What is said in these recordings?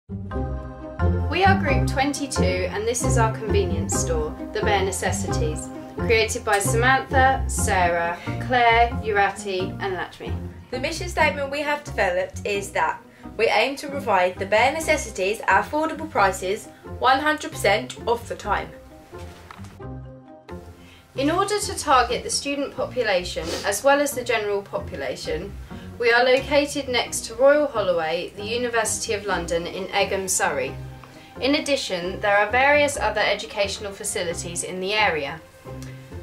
We are Group 22 and this is our convenience store, the Bare Necessities, created by Samantha, Sarah, Claire, Jurate and Lachhimi. The mission statement we have developed is that we aim to provide the bare necessities at affordable prices 100% of the time. In order to target the student population as well as the general population, we are located next to Royal Holloway, the University of London in Egham, Surrey. In addition, there are various other educational facilities in the area.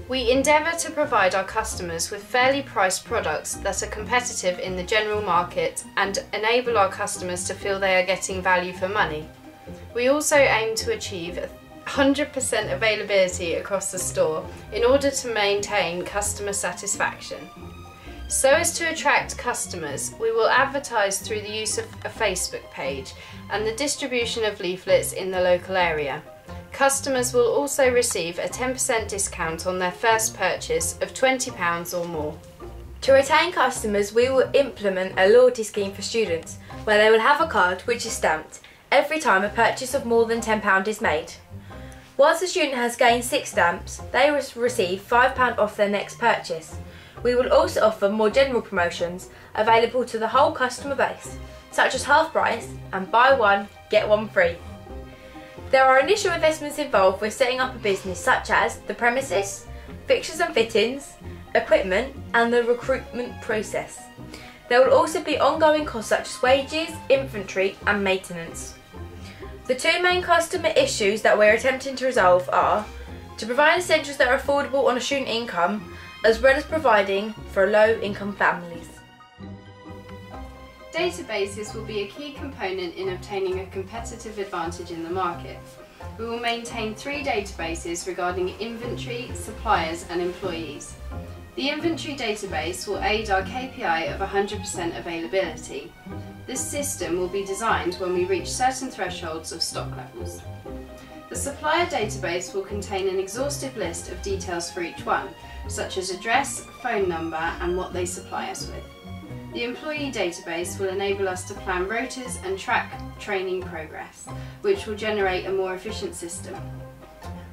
We endeavour to provide our customers with fairly priced products that are competitive in the general market and enable our customers to feel they are getting value for money. We also aim to achieve 100% availability across the store in order to maintain customer satisfaction. So as to attract customers, we will advertise through the use of a Facebook page and the distribution of leaflets in the local area. Customers will also receive a 10% discount on their first purchase of £20 or more. To retain customers, we will implement a loyalty scheme for students where they will have a card which is stamped every time a purchase of more than £10 is made. Once a student has gained 6 stamps, they will receive £5 off their next purchase. We will also offer more general promotions available to the whole customer base, such as half price and buy one, get one free. There are initial investments involved with setting up a business such as the premises, fixtures and fittings, equipment and the recruitment process. There will also be ongoing costs such as wages, inventory and maintenance. The two main customer issues that we're attempting to resolve are to provide essentials that are affordable on a student income, as well as providing for low-income families. Databases will be a key component in obtaining a competitive advantage in the market. We will maintain 3 databases regarding inventory, suppliers and employees. The inventory database will aid our KPI of 100% availability. This system will be designed when we reach certain thresholds of stock levels. The supplier database will contain an exhaustive list of details for each one, such as address, phone number and what they supply us with. The employee database will enable us to plan rotas and track training progress, which will generate a more efficient system.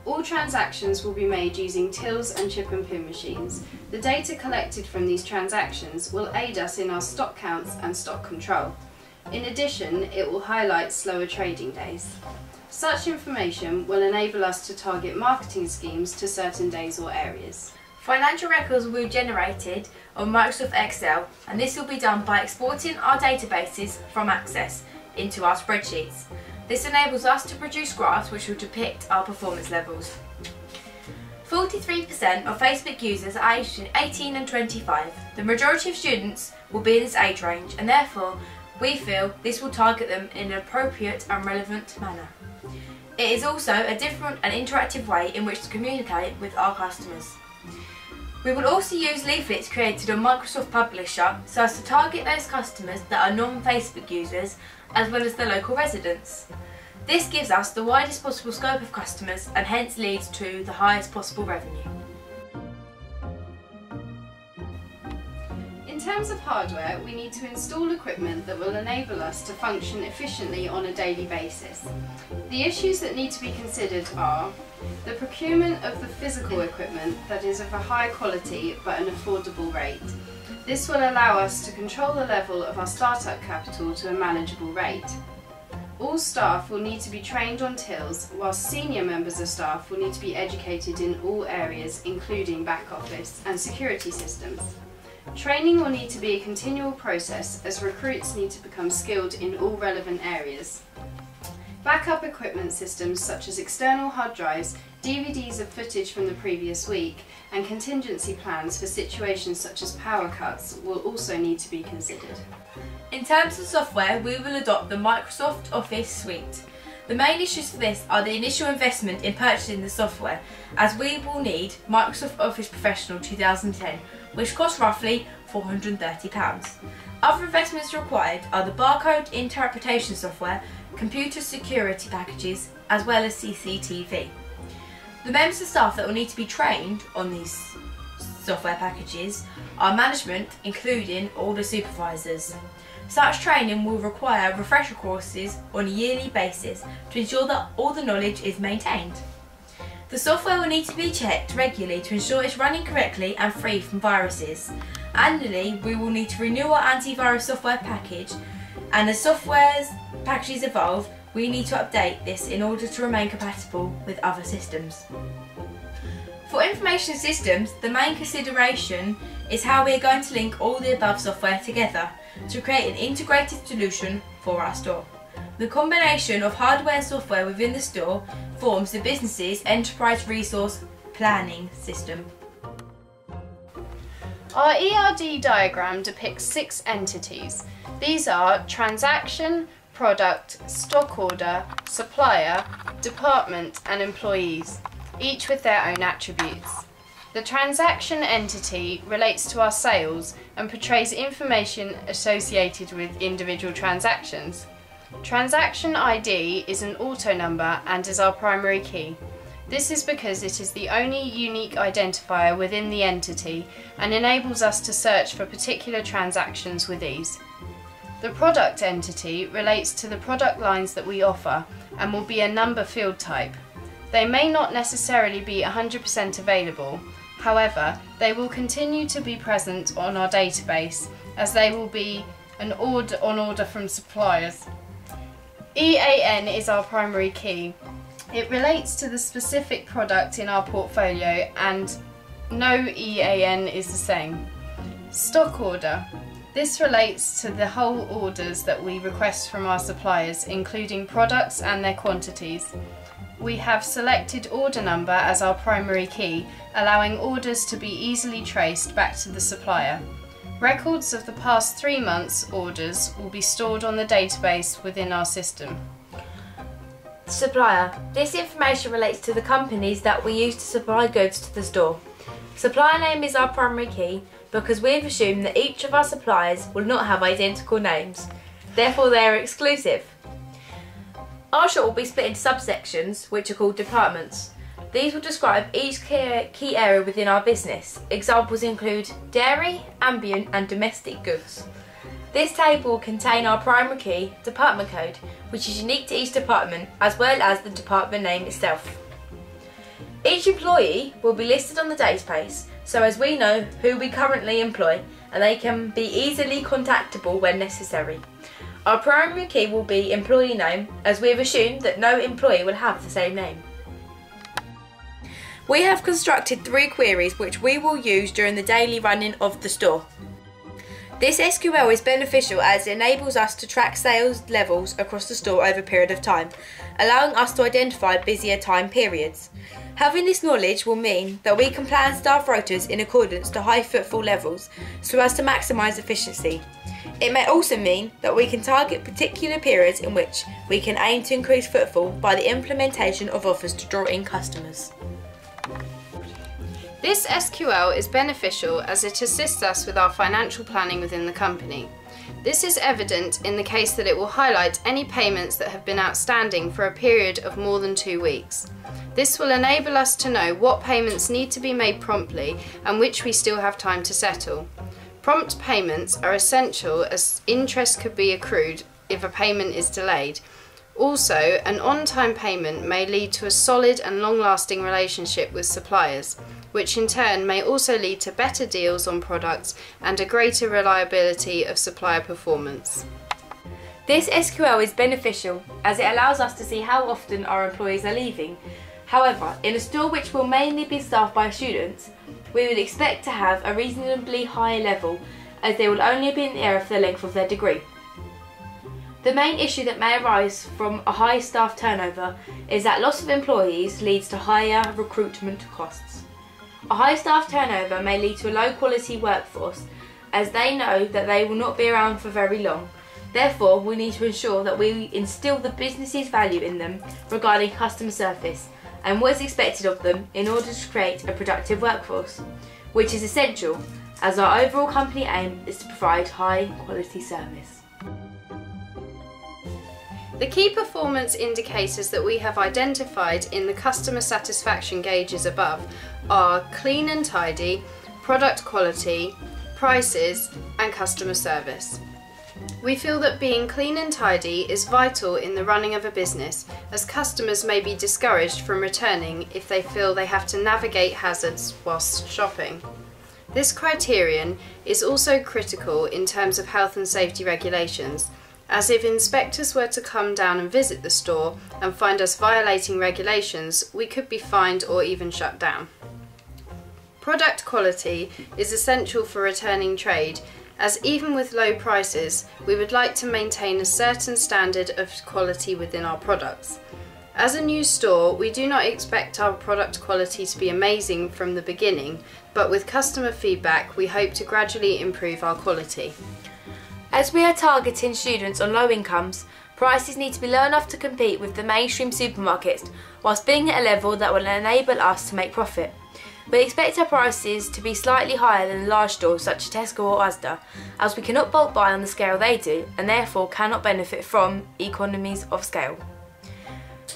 All transactions will be made using tills and chip and pin machines. The data collected from these transactions will aid us in our stock counts and stock control. In addition, it will highlight slower trading days. Such information will enable us to target marketing schemes to certain days or areas. Financial records will be generated on Microsoft Excel, and this will be done by exporting our databases from Access into our spreadsheets. This enables us to produce graphs which will depict our performance levels. 43% of Facebook users are aged 18 and 25. The majority of students will be in this age range, and therefore we feel this will target them in an appropriate and relevant manner. It is also a different and interactive way in which to communicate with our customers. We will also use leaflets created on Microsoft Publisher so as to target those customers that are non-Facebook users as well as the local residents. This gives us the widest possible scope of customers and hence leads to the highest possible revenue. In terms of hardware, we need to install equipment that will enable us to function efficiently on a daily basis. The issues that need to be considered are the procurement of the physical equipment that is of a high quality but an affordable rate. This will allow us to control the level of our startup capital to a manageable rate. All staff will need to be trained on tills, whilst senior members of staff will need to be educated in all areas, including back office and security systems. Training will need to be a continual process as recruits need to become skilled in all relevant areas. Backup equipment systems such as external hard drives, DVDs of footage from the previous week and contingency plans for situations such as power cuts will also need to be considered. In terms of software, we will adopt the Microsoft Office suite. The main issues for this are the initial investment in purchasing the software, as we will need Microsoft Office Professional 2010, which costs roughly £430. Other investments required are the barcode interpretation software, computer security packages, as well as CCTV. The members of staff that will need to be trained on these software packages are management, including all the supervisors. Such training will require refresher courses on a yearly basis to ensure that all the knowledge is maintained. The software will need to be checked regularly to ensure it's running correctly and free from viruses. Annually, we will need to renew our antivirus software package, and as software's packages evolve, we need to update this in order to remain compatible with other systems. For information systems, the main consideration is how we are going to link all the above software together to create an integrated solution for our store. The combination of hardware and software within the store forms the business's enterprise resource planning system. Our ERD diagram depicts 6 entities. These are transaction, product, stock order, supplier, department and employees, each with their own attributes. The transaction entity relates to our sales and portrays information associated with individual transactions. Transaction ID is an auto number and is our primary key. This is because it is the only unique identifier within the entity and enables us to search for particular transactions with ease. The product entity relates to the product lines that we offer and will be a number field type. They may not necessarily be 100% available, however, they will continue to be present on our database as they will be on order from suppliers. EAN is our primary key. It relates to the specific product in our portfolio and no EAN is the same. Stock order. This relates to the whole orders that we request from our suppliers, including products and their quantities. We have selected order number as our primary key, allowing orders to be easily traced back to the supplier. Records of the past 3 months' orders will be stored on the database within our system. Supplier. This information relates to the companies that we use to supply goods to the store. Supplier name is our primary key because we've assumed that each of our suppliers will not have identical names, therefore they are exclusive. Our shop will be split into subsections, which are called departments. These will describe each key area within our business. Examples include dairy, ambient and domestic goods. This table will contain our primary key, department code, which is unique to each department, as well as the department name itself. Each employee will be listed on the database, so as we know who we currently employ, and they can be easily contactable when necessary. Our primary key will be employee name, as we have assumed that no employee will have the same name. We have constructed 3 queries which we will use during the daily running of the store. This SQL is beneficial as it enables us to track sales levels across the store over a period of time, allowing us to identify busier time periods. Having this knowledge will mean that we can plan staff rotas in accordance to high footfall levels so as to maximise efficiency. It may also mean that we can target particular periods in which we can aim to increase footfall by the implementation of offers to draw in customers. This SQL is beneficial as it assists us with our financial planning within the company. This is evident in the case that it will highlight any payments that have been outstanding for a period of more than 2 weeks. This will enable us to know what payments need to be made promptly and which we still have time to settle. Prompt payments are essential as interest could be accrued if a payment is delayed. Also, an on-time payment may lead to a solid and long-lasting relationship with suppliers, which in turn may also lead to better deals on products and a greater reliability of supplier performance. This SQL is beneficial as it allows us to see how often our employees are leaving. However, in a store which will mainly be staffed by students, we would expect to have a reasonably high level as they will only be in the area for the length of their degree. The main issue that may arise from a high staff turnover is that loss of employees leads to higher recruitment costs. A high staff turnover may lead to a low quality workforce as they know that they will not be around for very long. Therefore, we need to ensure that we instil the business's value in them regarding customer service and what is expected of them in order to create a productive workforce, which is essential as our overall company aim is to provide high quality service. The key performance indicators that we have identified in the customer satisfaction gauges above are clean and tidy, product quality, prices and customer service. We feel that being clean and tidy is vital in the running of a business, as customers may be discouraged from returning if they feel they have to navigate hazards whilst shopping. This criterion is also critical in terms of health and safety regulations, as if inspectors were to come down and visit the store and find us violating regulations, we could be fined or even shut down. Product quality is essential for returning trade, as even with low prices, we would like to maintain a certain standard of quality within our products. As a new store, we do not expect our product quality to be amazing from the beginning, but with customer feedback, we hope to gradually improve our quality. As we are targeting students on low incomes, prices need to be low enough to compete with the mainstream supermarkets, whilst being at a level that will enable us to make profit. We expect our prices to be slightly higher than large stores such as Tesco or Asda, as we cannot bulk buy on the scale they do and therefore cannot benefit from economies of scale.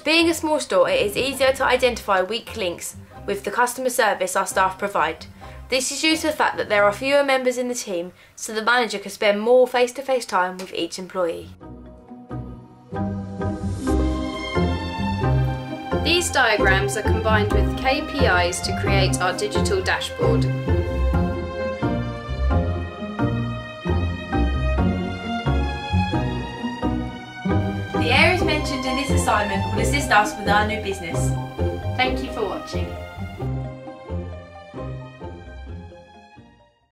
Being a small store, it is easier to identify weak links with the customer service our staff provide. This is due to the fact that there are fewer members in the team, so the manager can spend more face-to-face time with each employee. These diagrams are combined with KPIs to create our digital dashboard. The areas mentioned in this assignment will assist us with our new business. Thank you for watching.